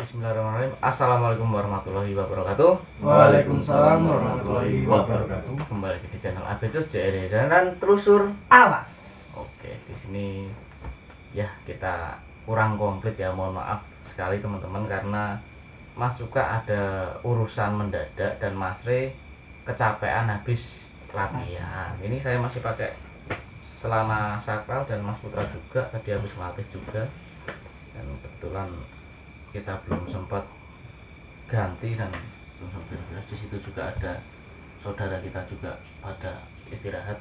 Bismillahirrahmanirrahim. Assalamualaikum warahmatullahi wabarakatuh. Waalaikumsalam warahmatullahi wabarakatuh. Kembali lagi di channel Abedus JRD dan Telusur. Awas. Oke, di sini ya kita kurang komplit ya. Mohon maaf sekali teman-teman karena Mas Suka ada urusan mendadak dan Mas Re kecapean habis latihan. Ini saya masih pakai celana sakral dan Mas Putra juga tadi habis latih juga. Dan kebetulan kita belum sempat ganti dan belum sempat beres. Di situ juga ada saudara kita juga pada istirahat.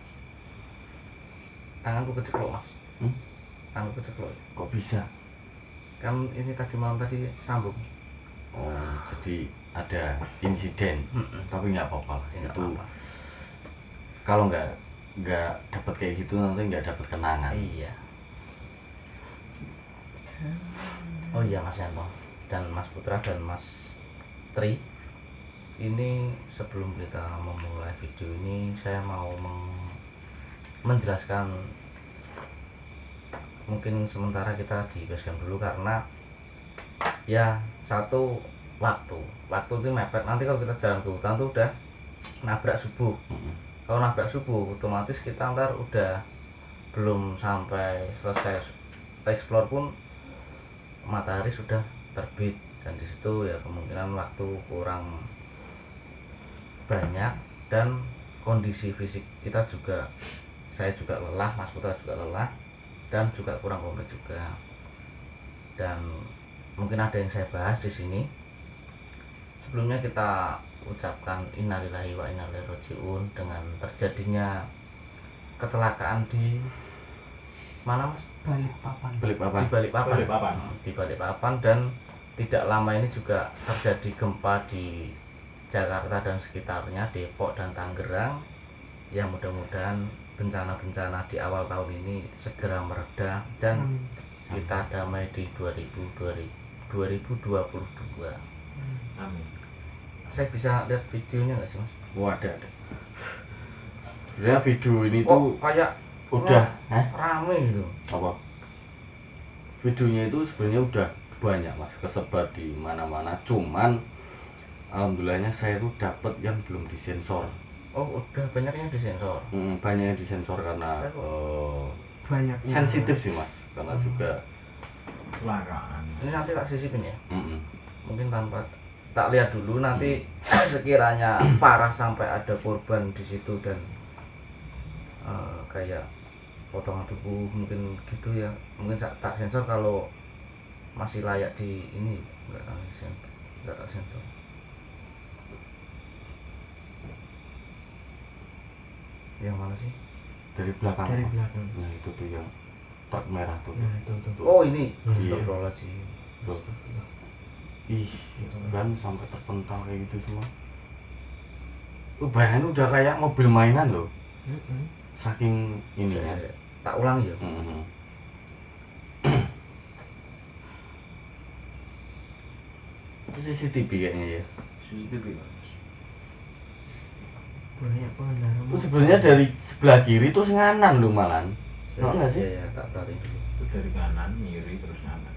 Tanganku keceklok Mas. Tanganku keceklok. Kok bisa? Kan ini tadi malam tadi sambung. Oh, jadi ada insiden. Tapi nggak apa-apa. Nggak Itu apa-apa. kalau nggak dapat kayak gitu nanti nggak dapat kenangan. Iya. Oh iya Mas Yanto dan Mas Putra dan Mas Tri, ini sebelum kita memulai video ini saya mau menjelaskan, mungkin sementara kita digaskan dulu karena ya satu waktu itu mepet. Nanti kalau kita jalan ke hutan tuh udah nabrak subuh. Kalau nabrak subuh otomatis kita ntar udah belum sampai selesai explore pun matahari sudah terbit, dan disitu ya kemungkinan waktu kurang banyak dan kondisi fisik kita juga, saya juga lelah, Mas Putra juga lelah dan juga kurang komplit juga. Dan mungkin ada yang saya bahas di sini. Sebelumnya kita ucapkan innalillahi wa inna ilaihi rajiun dengan terjadinya kecelakaan di mana Mas? Balikpapan. Di Balikpapan dan tidak lama ini juga terjadi gempa di Jakarta dan sekitarnya, Depok dan Tangerang. Ya mudah-mudahan bencana-bencana di awal tahun ini segera mereda dan kita damai di 2022. Amin. Saya bisa lihat videonya nggak sih Mas? Wah, ada. Sebenarnya video ini Oh tuh kayak udah rame gitu. apa? Videonya itu sebenarnya udah banyak Mas, kesebar di mana-mana. Cuman alhamdulillahnya saya tuh dapat yang belum disensor. Oh udah banyak yang disensor. Banyak yang disensor karena Banyak sensitif sih Mas, karena juga kecelakaan. Ini nanti tak sisipin ya. mm-mm. Mungkin tanpa tak lihat dulu nanti sekiranya parah sampai ada korban di situ dan kayak potongan tubuh mungkin gitu ya, mungkin tak sensor. Kalau masih layak di ini enggak tak sensor. Yang mana sih? Dari belakang. Dari Mas. belakang. Nah itu tuh yang truk merah tuh. Nah, itu. Oh ini Iya. astagfirullahaladzim. Tuh. Ih, kan sampai terpental kayak gitu semua. Lu bayangin udah kayak mobil mainan loh. Saking ini ya. Tak ulang ya. Itu CCTV kayaknya ya. Banyak pengendara. Itu sebenarnya dari sebelah kiri tuh senganan loh malan. Tau nggak sih? Ya, tak perhatiin dulu. Itu dari kanan kiri terus kanan.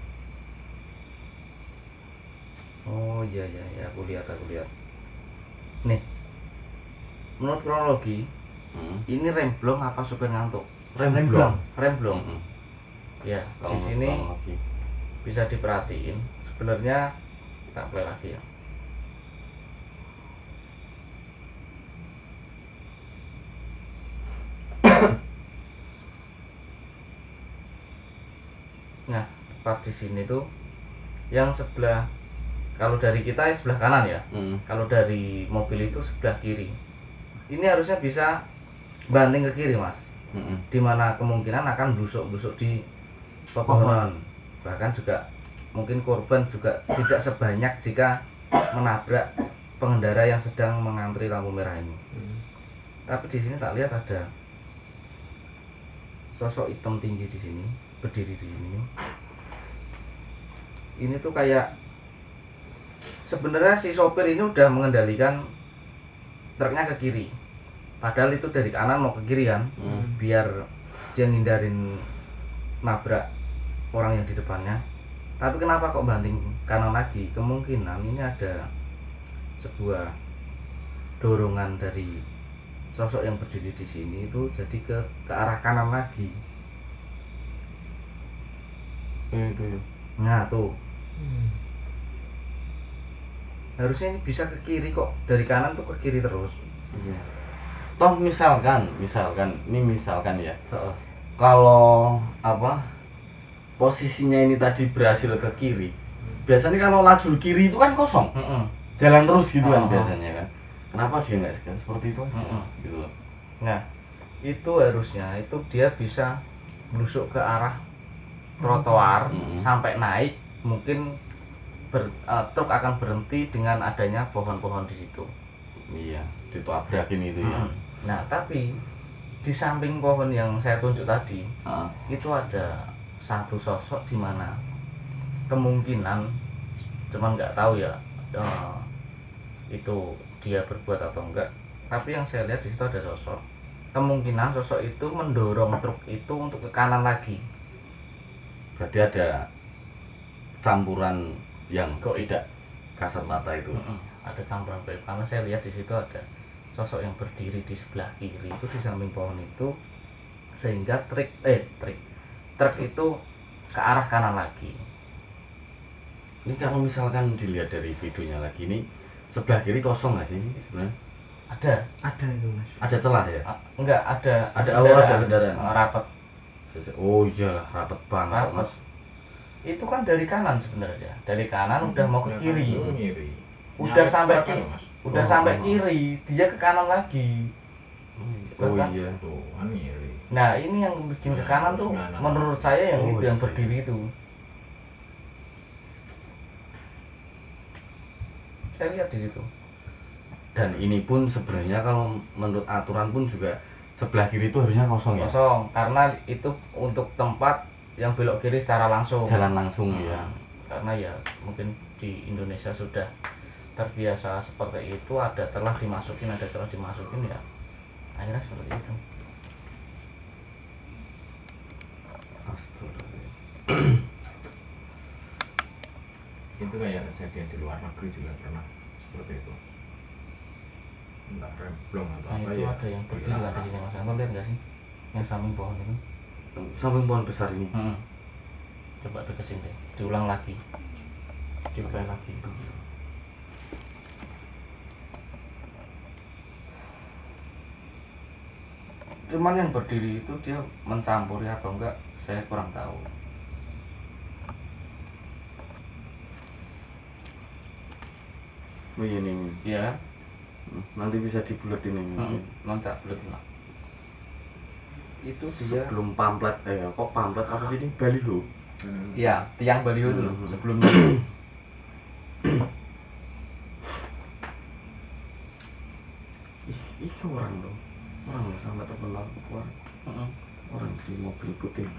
Oh iya aku lihat. Nih, menurut kronologi ini remblong apa supir ngantuk? Remblong. Remblong. Ya, Kalau di sini lagi. bisa diperhatiin. Sebenarnya tak play lagi ya. Nah, tepat di sini tuh yang sebelah, kalau dari kita ya sebelah kanan ya. Kalau dari mobil itu sebelah kiri. Ini harusnya bisa banting ke kiri Mas. Dimana kemungkinan akan blusuk-blusuk di pepohonan. Bahkan juga mungkin korban juga tidak sebanyak jika menabrak pengendara yang sedang mengantri lampu merah ini. Tapi di sini tak lihat ada sosok hitam tinggi di sini, berdiri di sini. Ini tuh kayak sebenarnya si sopir ini udah mengendalikan truknya ke kiri, padahal itu dari kanan mau ke kiri kan, biar dia ngindarin nabrak orang yang di depannya. Tapi kenapa kok banting kanan lagi? Kemungkinan ini ada sebuah dorongan dari sosok yang berdiri di sini itu jadi ke arah kanan lagi. Itu ya. Nah tuh, harusnya ini bisa ke kiri kok, dari kanan tuh ke kiri terus. Iya. Toh misalkan ya. Heeh. Kalau apa posisinya ini tadi berhasil ke kiri, biasanya kalau lajur kiri itu kan kosong, jalan terus gitu kan biasanya kan. Kenapa dia nggak seperti itu aja? Gitu loh. Nah itu harusnya itu dia bisa blusuk ke arah trotoar sampai naik, mungkin truk akan berhenti dengan adanya pohon-pohon di situ. Iya, ditabrakin itu ya. Nah tapi di samping pohon yang saya tunjuk tadi itu ada satu sosok di mana kemungkinan, cuman nggak tahu ya itu dia berbuat atau enggak, tapi yang saya lihat di situ ada sosok, kemungkinan sosok itu mendorong truk itu untuk ke kanan lagi. Berarti ada campuran yang tidak kasat mata itu. Ada campuran baik, karena saya lihat di situ ada sosok yang berdiri di sebelah kiri itu di samping pohon itu, sehingga truk itu ke arah kanan lagi. Ini kalau misalkan dilihat dari videonya lagi ini, sebelah kiri kosong nggak sih sebenarnya? Ada itu mas. Ada celah ya? Enggak, ada kendaraan. Rapat. Oh iyalah, rapet banget Rapat. mas. Itu kan dari kanan sebenarnya, dari kanan udah mau ke kiri. Udah Nyari sampai belakang, kiri, Mas. udah sampai kiri, dia ke kanan lagi. Oh Kan? iya. Tuh kan ngiri. Nah ini yang bikin ke kanan tuh Kanan. menurut saya yang Oh, itu yang iya. berdiri itu. Saya lihat di situ. Dan ini pun sebenarnya kalau menurut aturan pun juga sebelah kiri itu harusnya kosong ya. Kosong, karena itu untuk tempat yang belok kiri secara langsung. Jalan langsung ya. Karena ya mungkin di Indonesia sudah terbiasa seperti itu, ada celah dimasukin ya. Akhirnya seperti itu. Astaga. Itu kayak kejadian di luar negeri juga pernah seperti itu. Entah remblong atau Nah apa itu ya. ada yang berdiri nggak di sini mas? Anda lihat nggak sih? Yang samping pohon itu. Samping pohon besar ini. Coba tegesin deh, diulang lagi, diulang lagi. Cuman yang berdiri itu dia mencampuri atau enggak, saya kurang tahu. Oh iya nih. Iya kan? Nanti bisa dibuletin ini. Loncak bulat lah. Itu dia. Sebelum pamflet, kok pamflet apa sih ini? Baliho. Iya, tiang baliho itu loh, sebelumnya. Itu orang tuh. Orang yang sangat terkenal. Orang di mobil putih.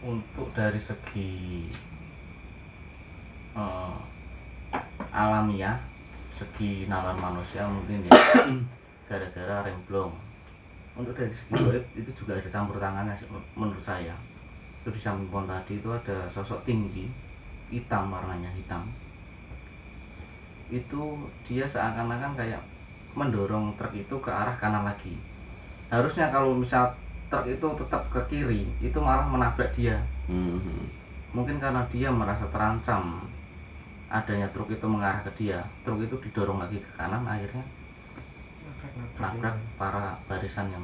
Untuk dari segi alamiah, segi nalar manusia mungkin ya gara-gara remblong. Untuk dari segi gaib itu juga ada campur tangannya menurut saya. Itu di samping pohon tadi itu ada sosok tinggi, hitam, warnanya hitam. Itu dia seakan-akan kayak mendorong truk itu ke arah kanan lagi. Harusnya kalau misal truk itu tetap ke kiri, itu malah menabrak dia. Mungkin karena dia merasa terancam adanya truk itu mengarah ke dia, truk itu didorong lagi ke kanan, akhirnya nabrak para barisan yang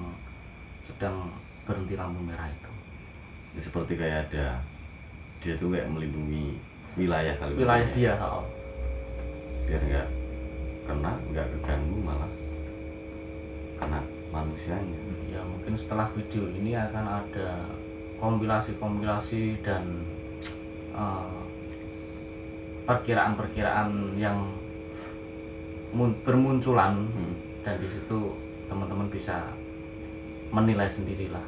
sedang berhenti lampu merah itu. Ya, seperti kayak ada dia tuh kayak melindungi wilayah kali. Wilayah dia, biar nggak keganggu, malah kena manusianya. Ya mungkin setelah video ini akan ada kompilasi dan perkiraan-perkiraan yang bermunculan, dan di situ teman-teman bisa menilai sendirilah.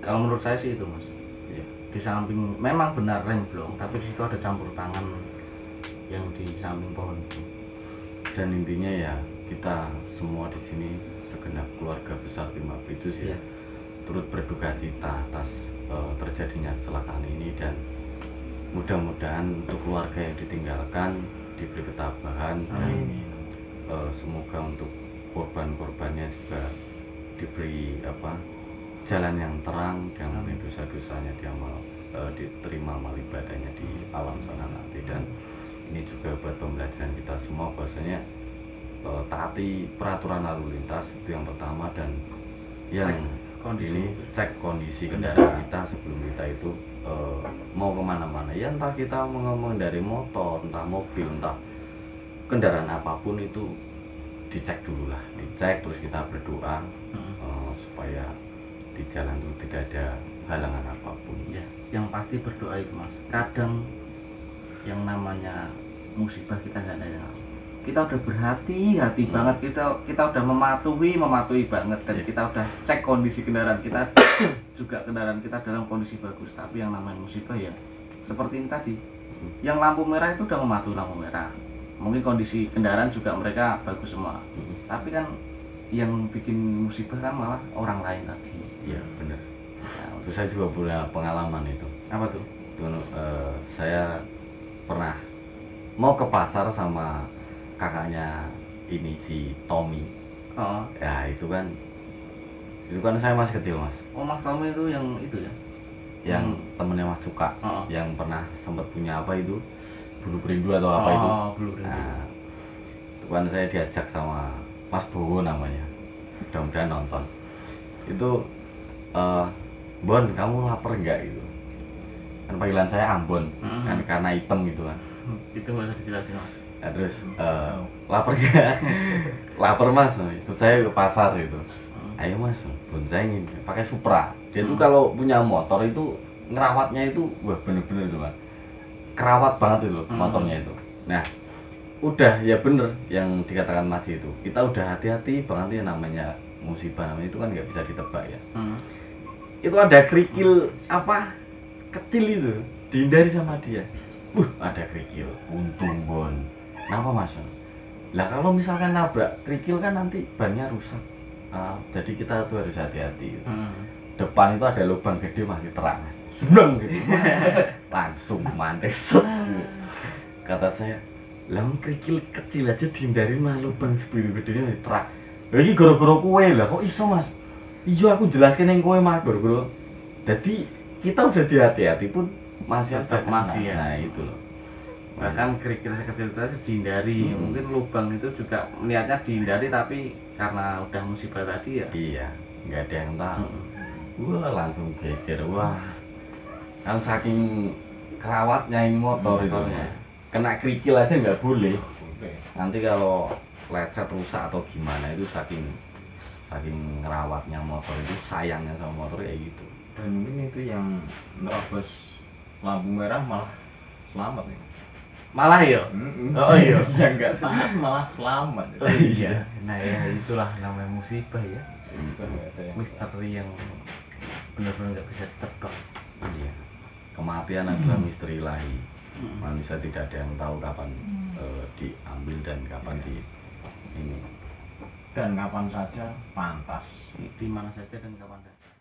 Kalau menurut saya sih itu mas. Ya. Di samping memang benar remblong, tapi di situ ada campur tangan yang di samping pohon itu. Dan intinya ya kita semua di sini segenap keluarga besar Tim Apidus ya, turut berduka cita atas terjadinya kecelakaan ini, dan mudah-mudahan untuk keluarga yang ditinggalkan diberi ketabahan dan semoga untuk korban-korbannya juga diberi jalan yang terang, dan mungkin dosa-dosanya diterima amal ibadahnya di alam sana nanti. Dan ini juga buat pembelajaran kita semua bahwasanya taati peraturan lalu lintas itu yang pertama, dan yang cek kondisi kendaraan kita sebelum kita itu mau kemana-mana ya, entah kita mengendarai motor, entah mobil, entah kendaraan apapun itu dicek dulu lah, dicek terus kita berdoa supaya di jalan itu tidak ada halangan apapun ya. Yang pasti berdoa itu Mas, kadang yang namanya musibah kita nggak ada yang kita udah berhati-hati banget, kita udah mematuhi banget, dan kita udah cek kondisi kendaraan kita juga kendaraan kita dalam kondisi bagus, tapi yang namanya musibah ya seperti ini tadi, yang lampu merah itu udah mematuhi lampu merah, mungkin kondisi kendaraan juga mereka bagus semua, tapi kan yang bikin musibah kan malah orang lain tadi. Iya benar. Terus saya juga punya pengalaman itu. Apa tuh? Saya pernah mau ke pasar sama kakaknya ini si Tommy. Ya itu kan saya masih kecil Mas. Oh Mas Tommy itu yang itu ya? Yang temennya Mas Cuka, yang pernah sempat punya apa itu Bulu Perindu atau apa itu. Bulu Perindu. Nah, itu kan saya diajak sama Mas Bowo namanya, mudah-mudahan nonton. Itu Bon, kamu lapar nggak gitu? Kan panggilan saya Ambon, kan karena hitam gitu kan. Itu nggak usah dijelasin Mas. Ya, terus lapar nggak? Lapar Mas, ikut saya ke pasar gitu. Ayo Mas, Bon saya ingin pakai Supra. Dia tuh kalau punya motor itu ngerawatnya itu wah bener-bener itu Mas, kerawat banget itu motornya itu. Nah udah ya bener yang dikatakan Mas itu, kita udah hati-hati banget ya, namanya musibah namanya itu kan nggak bisa ditebak ya. Itu ada kerikil kecil itu dihindari sama dia. Ada kerikil, untung Bon. Kenapa Mas? Lah kalau misalkan nabrak kerikil kan nanti bannya rusak. Jadi kita tuh harus hati-hati. Depan itu ada lubang gede masih terang, Mas. Gitu. Langsung mandek. Kata saya, lah kerikil kecil aja dihindari mah lubang sebegitu gedenya masih terang. Lah iki gara-gara kowe lah kok iso Mas? Iya aku jelaskan yang kowe mah gara-gara. Jadi kita udah hati-hati pun masih ada masih ya. Nah itu loh. Bahkan kerikil sekecil itu aja dihindari. Mungkin lubang itu juga niatnya dihindari, tapi karena udah musibah tadi ya. Iya, nggak ada yang tahu. Wah langsung geger, wah. Kan saking kerawatnya ini motor itu ya. Kena kerikil aja nggak boleh. Nanti kalau lecet rusak atau gimana itu saking ngerawatnya motor itu, sayangnya sama motor kayak gitu. Dan mungkin itu yang nerobos lampu merah malah selamat nih. Malah ya? Oh iya. Yang nggak selamat malah selamat. Oh iya. Nah ya itulah namanya musibah ya. Misteri yang benar-benar nggak bisa ditebak. Iya. Kematian adalah misteri ilahi. Manusia tidak ada yang tahu kapan diambil dan kapan ini. Dan kapan saja pantas. Di mana saja dan kapan saja.